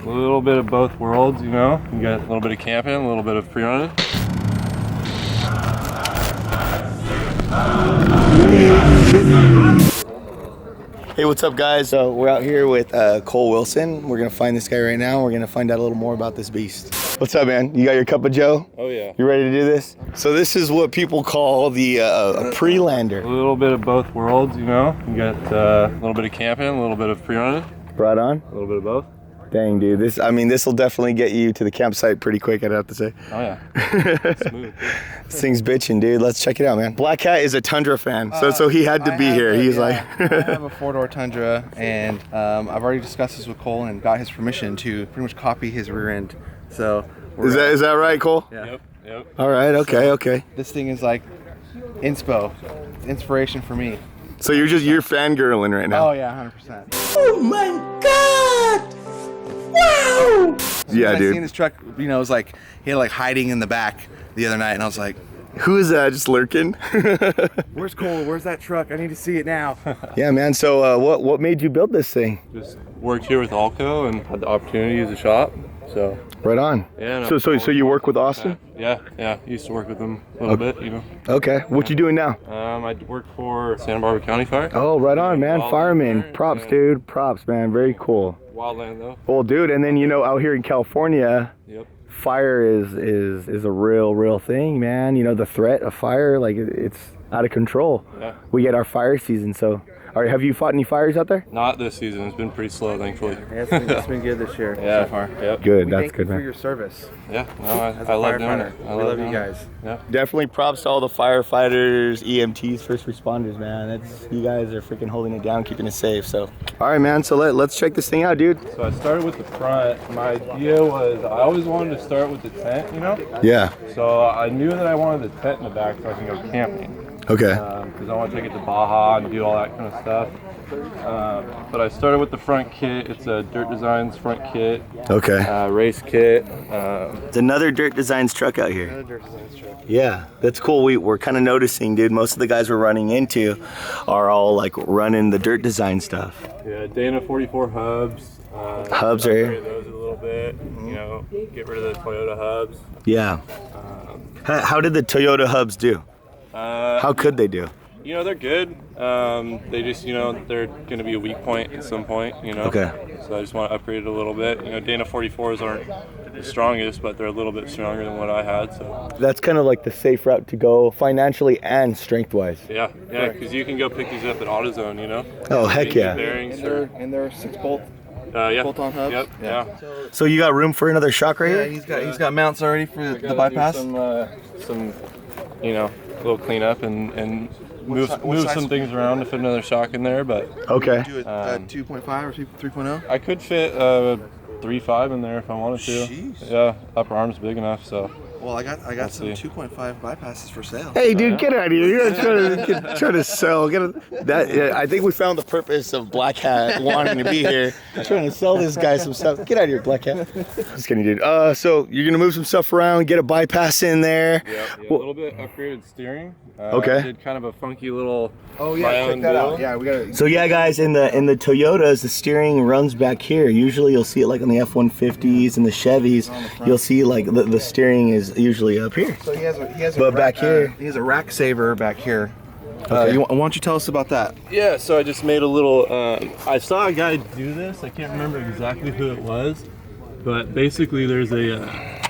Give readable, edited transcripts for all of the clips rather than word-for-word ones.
A little bit of both worlds, you know. You got a little bit of camping, a little bit of pre-running. Hey, what's up, guys? So we're out here with Cole Wilson. We're gonna find this guy right now. We're gonna find out a little more about this beast. What's up, man? You got your cup of joe? Oh yeah. You ready to do this? So this is what people call the a pre-lander. A little bit of both worlds, you know. You got a little bit of camping, a little bit of pre-running. Right on. A little bit of both. Dang, dude. This will definitely get you to the campsite pretty quick, I'd have to say. Oh yeah. Smooth. This thing's bitching, dude. Let's check it out, man. Black Cat is a Tundra fan, so he had to be here. He's like... I have a four-door Tundra, and I've already discussed this with Cole and got his permission to pretty much copy his rear end. So is that right, Cole? Yeah. Yep. All right. Okay. Okay. This thing is like inspo. It's inspiration for me. So you're fangirling right now. Oh yeah, 100%. Oh my God! Wow! Yeah, I dude. seen this truck, you know, it was like he had like hiding in the back the other night, and I was like, who is that? Just lurking? "Where's Cole? Where's that truck? I need to see it now." Yeah, man. So what made you build this thing? Just worked here with Alco and had the opportunity to use a shop. So right on. Yeah. No, so you work with Austin? Yeah. Used to work with them a little bit, you know. Okay. What you doing now? I work for Santa Barbara County Fire. Oh, right on, man. Wildland Fireman. Fire, Props, yeah. dude. Props, man. Very cool. Wildland though. Well, dude, and then out here in California, Yep. fire is a real thing, man. You know, the threat of fire, like it's out of control. Yeah. We get our fire season, so. All right, have you fought any fires out there? Not this season. It's been pretty slow, thankfully. Yeah, it's been good this year Yeah. so far. Yep. Good, that's Thank good, you for man. your service. Yeah. No, As a I love doing firefighter. it. We love you guys. Yeah. Definitely props to all the firefighters, EMTs, first responders, man. You guys are freaking holding it down, keeping it safe. So, all right, man. So let's check this thing out, dude. So I started with the front. My idea was I always wanted to start with the tent, you know. Yeah. So I knew that I wanted the tent in the back so I can go camping. Okay. Because I want to take it to Baja and do all that kind of stuff. But I started with the front kit. It's a Dirt Designs front kit. Okay. Race kit. It's another Dirt Designs truck out here. Another Dirt Designs truck. Yeah, that's cool. We're kind of noticing, dude. Most of the guys we're running into are all like running the Dirt Design stuff. Yeah, Dana 44 hubs. Hubs are here. Upgrade those a little bit. You know, get rid of the Toyota hubs. Yeah. How did the Toyota hubs do? How could they do? You know, they're good. They just, you know, they're going to be a weak point at some point, you know. Okay. So I just want to upgrade it a little bit. You know, Dana 44s aren't the strongest, but they're a little bit stronger than what I had. So That's kind of like the safe route to go financially and strength-wise. yeah, because you can go pick these up at AutoZone, you know. Oh, heck yeah. Bearings And they're 6-bolt. yeah. bolt-on hubs? Yep. Yeah. So you got room for another shock right Yeah, here? he's got mounts already for the Gotta bypass. do some, you know, little cleanup and move size? some things around to fit another shock in there, but Okay. Do a 2.5 or 3.0? I could fit 3.5 in there if I wanted to. Jeez. Yeah, upper arm's big enough, so. Well, I got Let's some see. 2.5 bypasses for sale. Hey, dude, get out of here! You're not trying to sell. I think we found the purpose of Black Hat wanting to be here, trying to sell this guy some stuff. Get out of here, Black Hat. Just kidding, dude. So you're gonna move some stuff around, get a bypass in there. Yeah, a little bit upgraded steering. Okay. I did kind of a funky little. Oh my yeah, check own that deal. out. Yeah, we got. So yeah, guys, in the Toyotas, the steering runs back here. Usually, you'll see it like on the F-150s and the Chevys. You'll see like the steering is usually up here. So he has a But back here- he has a rack saver back here. Okay. Why don't you tell us about that? Yeah, so I just made a little. I saw a guy do this. I can't remember exactly who it was, but basically there's a,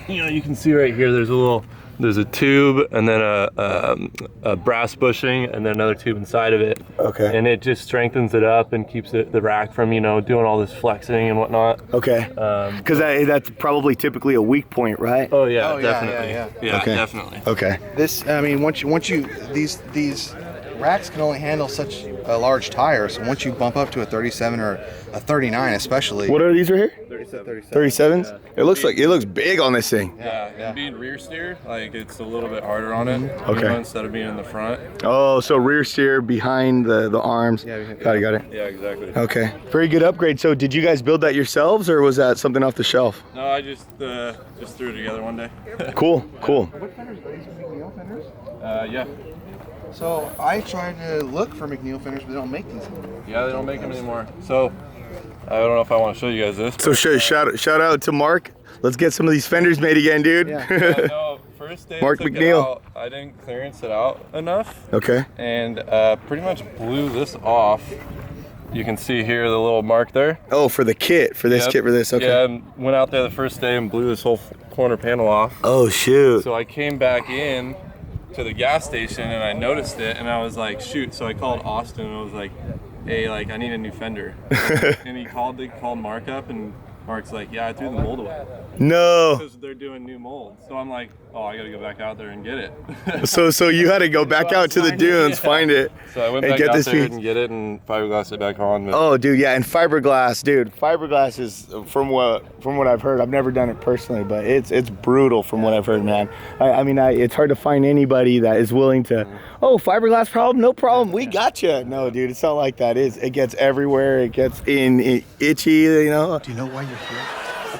you know, you can see right here. There's a tube and then a brass bushing and then another tube inside of it. Okay. And it just strengthens it up and keeps the rack from, you know, doing all this flexing and whatnot. Okay. Because that's probably typically a weak point, right? Oh yeah, Oh, yeah, definitely. Yeah, Okay. definitely. Okay. This, I mean, once you these racks can only handle such a large tire. So once you bump up to a 37 or a 39, especially. What are these right here? 37. 37s? It looks big on this thing. Yeah, and being rear steer, like it's a little bit harder on it. Okay. You know, instead of being in the front. Oh, so rear steer behind the arms. Yeah, Got it. Yeah, exactly. Okay. Very good upgrade. So did you guys build that yourselves or was that something off the shelf? No, I just threw it together one day. Cool. What fenders are these? McNeil fenders? Yeah. So I tried to look for McNeil fenders, but they don't make these anymore. Yeah, they don't make them anymore. So I don't know if I want to show you guys this. So shout out to Mark. Let's get some of these fenders made again, dude. Yeah, no, first day Mark I took it McNeil. out, I didn't clearance it out enough. Okay. And pretty much blew this off. You can see here the little mark there. Oh, for the kit, for this kit, for this. Okay. Yeah, and went out there the first day and blew this whole corner panel off. Oh shoot. So I came back in to the gas station and I noticed it and I was like, shoot. So I called Austin and I was like, hey, like I need a new fender. And he called Mark up and Mark's like, yeah, I threw the mold away. No. Because they're doing new molds. So I'm like, oh, I gotta go back out there and get it. So you had to go back out to the dunes, find it, So I went and back get out this there piece. and get it and fiberglass it back on. But Oh, dude, yeah, and fiberglass, dude. Fiberglass is from what I've heard. I've never done it personally, but it's brutal from what I've heard, man. I mean, it's hard to find anybody that is willing to. Oh, fiberglass problem? No problem. We got you. No, dude, it's not like that. It gets everywhere. It gets itchy, you know. Do you know why you're here?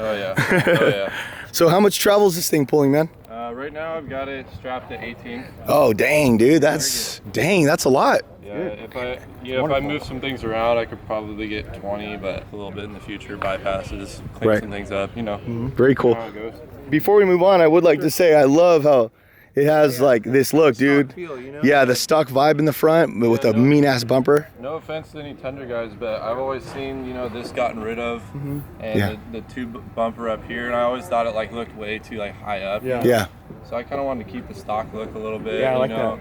Oh yeah. Oh yeah. So how much travel is this thing pulling, man? Right now I've got it strapped to 18. Oh, dang, dude, that's a lot. Yeah, if I move some things around, I could probably get 20, but a little bit in the future, bypasses, clean Right. some things up, you know. Very cool. How it goes. Before we move on, I would like to say I love how it has like this look, dude. Feel, you know? Yeah, the stock vibe in the front with a mean ass bumper. No offense to any Tundra guys, but I've always seen, you know, this gotten rid of, and Yeah. the tube bumper up here, and I always thought it like looked way too like high up. Yeah. Yeah. So I kind of wanted to keep the stock look a little bit. Yeah, I like you know,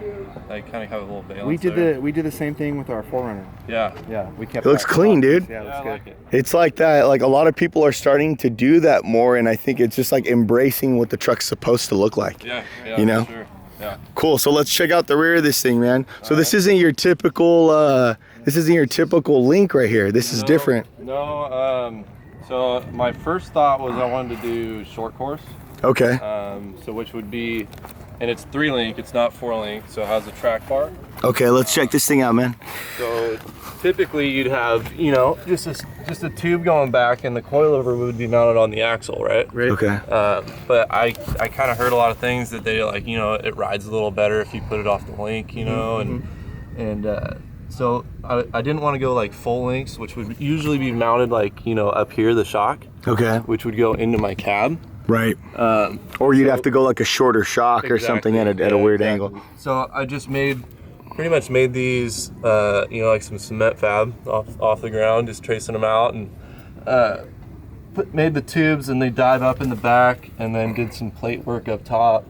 like kind of have a little balance. We did the same thing with our Forerunner. Yeah. Yeah, we kept. It looks that clean, stock. dude. Yeah, it Yeah, looks I good. like it. It's like that. Like a lot of people are starting to do that more, and I think it's just like embracing what the truck's supposed to look like. Yeah. You know? For sure. Yeah. Cool. So let's check out the rear of this thing, man. So this isn't your typical. This isn't your typical link right here. This is different. No. So my first thought was I wanted to do short course. Okay. So which would be, and it's 3-link. It's not 4-link. So it has a track bar. Okay. Let's check this thing out, man. So typically you'd have, you know, just a tube going back, and the coilover would be mounted on the axle, right? Okay. But I kind of heard a lot of things that they like, you know, it rides a little better if you put it off the link, you know, and so I didn't want to go like full links, which would usually be mounted like, you know, up here, the shock, Okay. which would go into my cab. Right. Or you'd have to go like a shorter shock or something at a weird angle. So I just pretty much made these, you know, like some cement fab off the ground, just tracing them out, and made the tubes, and they dive up in the back, and then did some plate work up top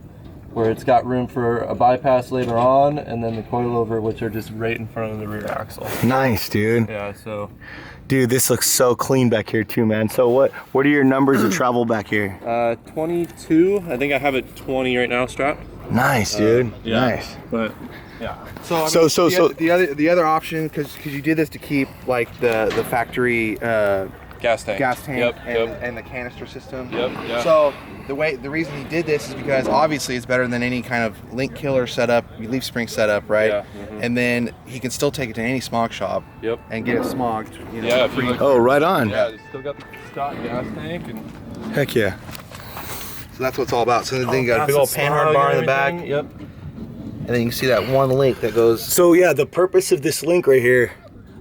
where it's got room for a bypass later on, and then the coilover, which are just right in front of the rear axle. Nice, dude. Yeah, so Dude, this looks so clean back here too, man. So what are your numbers of travel back here? 22, I think I have it 20 right now strapped. Nice, dude. Yeah. Nice. But yeah. So I mean, So- the other option, because you did this to keep like the factory Gas tank. Yep. and the canister system. Yep. So the reason he did this is because obviously it's better than any kind of link killer setup, leaf spring setup, right? Yeah, And then he can still take it to any smog shop Yep. and get it smogged. You know, Yeah, if you look, Oh, right on. yeah, it's still got the stock gas tank, and Heck yeah. So that's what it's all about. So then you got a big gas old and panhard smog bar in and the back, everything. Yep. and then you can see that one link that goes. So yeah, the purpose of this link right here.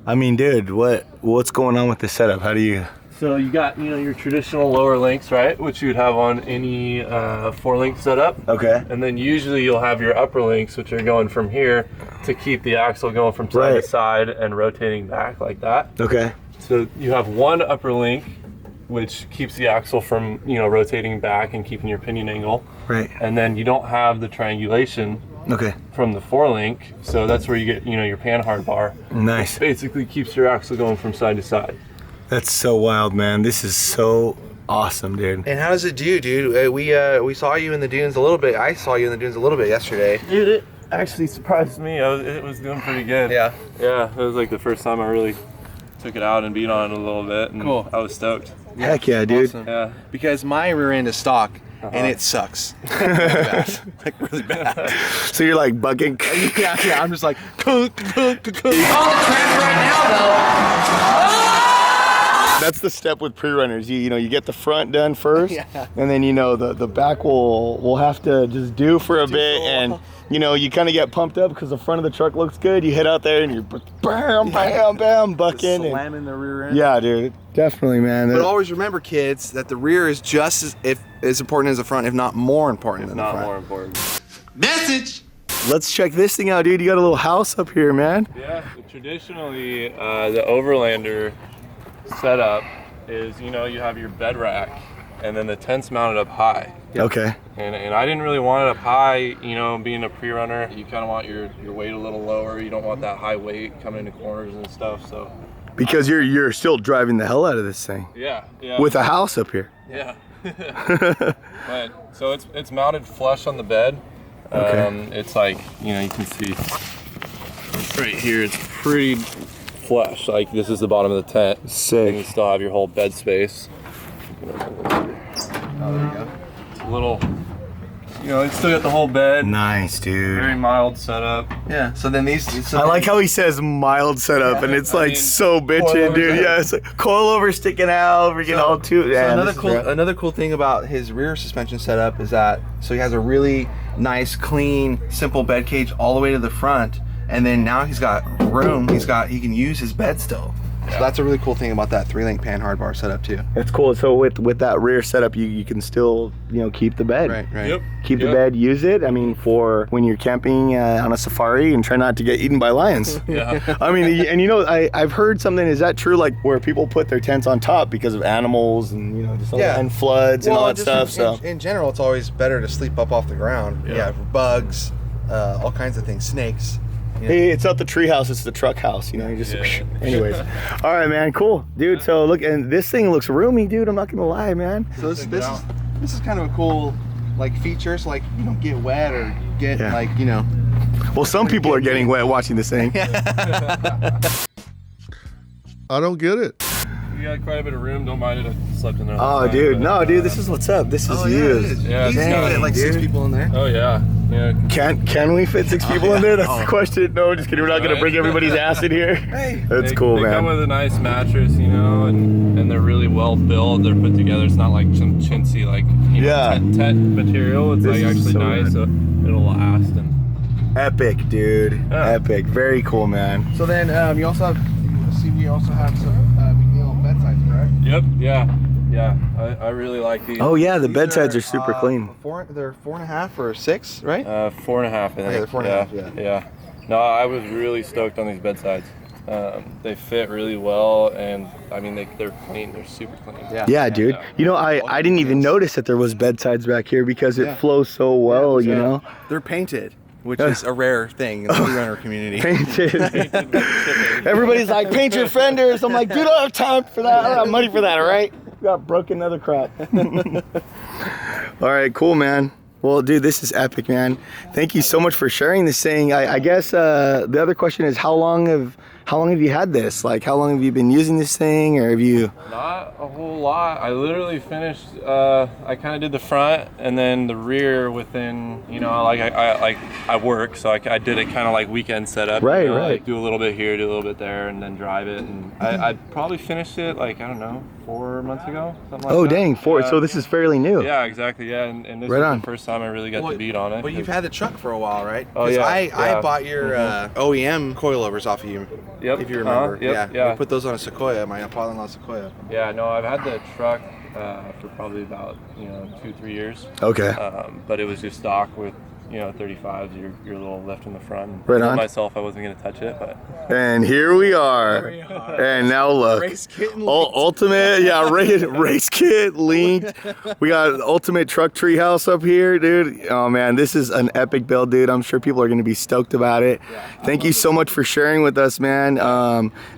I mean, dude, what's going on with this setup? How do you? So you got, you know, your traditional lower links, right, which you'd have on any 4-link setup. Okay. And then usually you'll have your upper links, which are going from here to keep the axle going from side Right. to side and rotating back like that. Okay. So you have one upper link, which keeps the axle from, you know, rotating back and keeping your pinion angle. Right. And then you don't have the triangulation Okay. from the 4-link, so that's where you get, you know, your panhard bar. Nice. Basically keeps your axle going from side to side. That's so wild, man. This is so awesome, dude. And how does it do, dude? We saw you in the dunes a little bit. I saw you in the dunes a little bit yesterday. Dude, it actually surprised me. It was doing pretty good. Yeah. Yeah, it was like the first time I really took it out and beat on it a little bit, and Cool. I was stoked. Heck yeah, dude. Awesome. Yeah. Because my rear end is stock, and it sucks. Really bad. Like really bad. So you're like bugging. Yeah. I'm just like. On the trend right now, though. That's the step with pre-runners. You know, you get the front done first, and then, you know, the back will have to just do for a bit, and, you know, you kind of get pumped up because the front of the truck looks good. You head out there and you're bam, bam, bam, bucking. Slamming the rear end. Yeah, dude. Definitely, man. But always remember, kids, that the rear is just as important as the front, if not more important than the front. Not more important. Message. Let's check this thing out, dude. You got a little house up here, man. Yeah, traditionally, the Overlander setup is, you know, you have your bed rack and then the tent's mounted up high. Okay. And I didn't really want it up high, you know, being a pre-runner. You kind of want your weight a little lower. You don't want that high weight coming into corners and stuff, so. Because you're still driving the hell out of this thing. Yeah. With a house up here. Yeah. But, so it's mounted flush on the bed. Okay. It's like, you know, you can see right here, it's pretty flush. Like, this is the bottom of the tent. Sick. You can still have your whole bed space. Oh, there you go. It's a little, you know, it's still got the whole bed. Nice, dude. Very mild setup. Yeah. So then these. I like how he says mild setup, and it's like so bitchin', dude. Yeah, it's like coilover sticking out, freaking all too. Yeah, Another cool thing about his rear suspension setup is that he has a really nice, clean, simple bed cage all the way to the front, and then now he's got room. He can use his bed still. So that's a really cool thing about that 3-link pan hard bar setup too. That's cool. So with that rear setup, you can still, you know, keep the bed. Right. Yep. Keep the bed, use it. I mean, for when you're camping on a safari, and try not to get eaten by lions. Yeah. I mean, and you know, I've heard something. Is that true? Like where people put their tents on top because of animals and, you know, just and floods and all that stuff. So in general, it's always better to sleep up off the ground. Yeah. Bugs, all kinds of things, snakes. Yeah. Hey, it's not the tree house, it's the truck house, you know, you just, anyways. All right, man, cool. Dude, so look, and this thing looks roomy, dude, I'm not gonna lie, man. So this is kind of a cool, like, feature, so, like, you don't get wet or get, like, you know. Well, some people are getting wet watching this thing. I don't get it. You got quite a bit of room, don't mind it. I slept in there. Oh, dude, no, dude, this is what's up. This is used. Yeah, you can fit like 6 people in there. Oh, yeah. Can we fit 6 people in there? That's the question. No, just kidding. We're not gonna bring everybody's ass in here. Hey, that's cool, they man. They come with a nice mattress, you know, and they're really well built. They're put together. It's not like some chintzy, like, you know, tent material. It's like actually so nice, so it'll last. And epic, dude. Epic. Very cool, man. So then we also have some McNeil bedsides, correct? Yep. Yeah. I really like these. Oh yeah, the bedsides are super clean. They're 4.5 or 6, right? 4.5. I think. Okay, they're 4.5. Yeah. No, I was really stoked on these bedsides. They fit really well, and I mean they're clean. They're super clean. Yeah, dude. Yeah. You know, I didn't even notice that there was bedsides back here because it flows so well. You know, they're painted, which is a rare thing in the pre-runner community. Painted. Everybody's like, paint your fenders. I'm like, dude, I don't have time for that. I don't have money for that. All right. We got broken other crap. All right, cool, man. Well, dude, this is epic, man. Thank you so much for sharing this thing. I guess the other question is, how long have you had this? Like, how long have you been using this thing, or have you? Not a whole lot. I literally finished. I kind of did the front and then the rear within. You know, like I work, so I did it kind of like weekend setup. Right, you know, right. Like do a little bit here, do a little bit there, and then drive it. And I probably finished it like, I don't know, 4 months ago, something like that. Oh, dang, 4. So this is fairly new. Yeah, exactly. Yeah, and this Right was on. the first time I really got the beat on it. But you've had the truck for a while, right? Oh, yeah. I bought your OEM coilovers off of you. Yep. If you remember. Yeah. We put those on a Sequoia, my father-in-law's Sequoia. Yeah, no, I've had the truck for probably about 2-3 years. Okay. But it was just stock with 35s, your little lift in the front. Right I told on. myself I wasn't gonna touch it, but And here we are. And now look. Race kit and Ultimate, race kit linked. We got ultimate truck treehouse up here, dude. Oh man, this is an epic build, dude. I'm sure people are gonna be stoked about it. Thank you so much for sharing with us, man.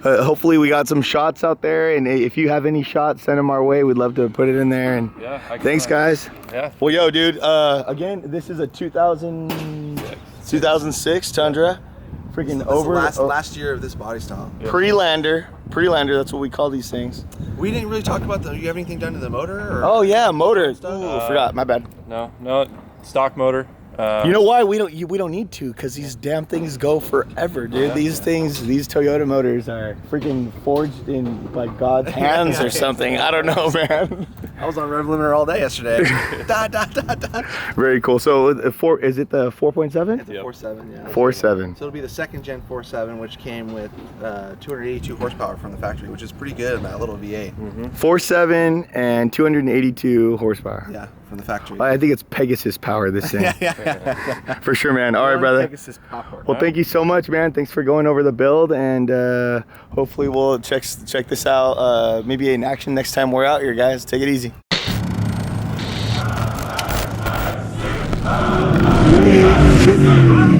Hopefully we got some shots out there, and if you have any shots, send them our way. We'd love to put it in there. And thanks, guys. Yeah. Well, yo, dude. Again, this is a 2006 Tundra. Freaking last year of this body style. Prelander. That's what we call these things. We didn't really talk about you have anything done to the motor? Or? Oh yeah, motor. Ooh, forgot. My bad. No, stock motor. You know why we don't need to? Because these damn things go forever, dude. These Toyota motors are freaking forged in by God's hands or something. I don't know, man. I was on rev limiter all day yesterday. Very cool. So is it the 4.7? It's a 4.7, yeah. 4.7. So it'll be the second gen 4.7, which came with 282 horsepower from the factory, which is pretty good in that little V8. 4.7 and 282 horsepower. Yeah, from the factory. I think it's Pegasus power, this thing. For sure, man. All right, brother. Pegasus power. Well, thank you so much, man. Thanks for going over the build, and hopefully we'll check this out maybe in action next time we're out here, guys. Take it easy.